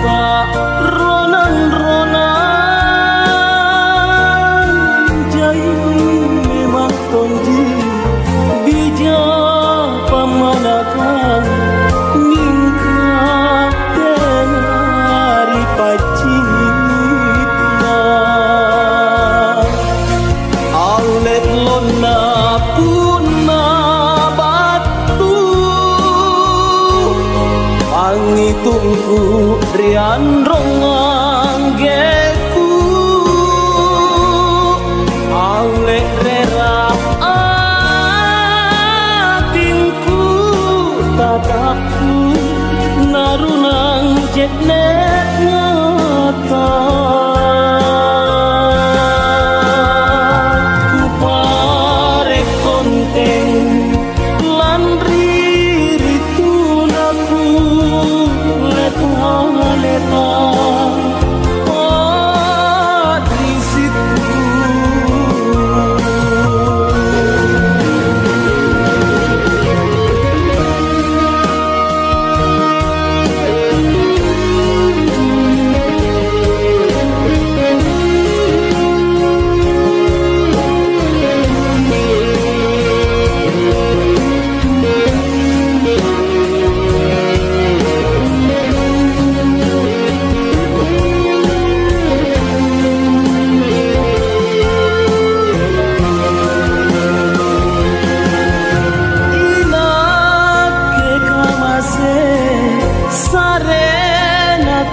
saka ronan-ronan jai memang tonji bija pamanakan mingka tenari pacitna aulet lona puna batu pangitungku rian rongang geku aulet rera atinku tatapku narunang jetnet ngata ku pare konteng lan riritunaku leta leta padisiku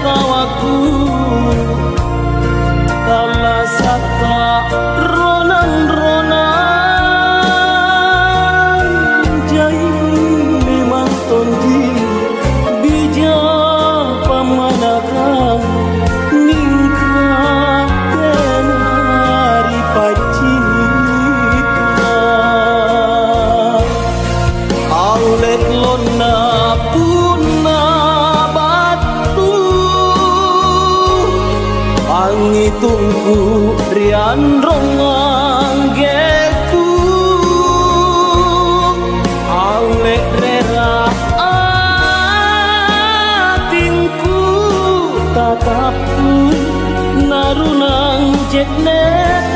tawaku kala saka ronan-ronan jai memang tonji bija pamanakan mingka tenari pacitna aulet lona puna pangitungku rian rongang geku aulet rera atinku tatapku narunang jetnet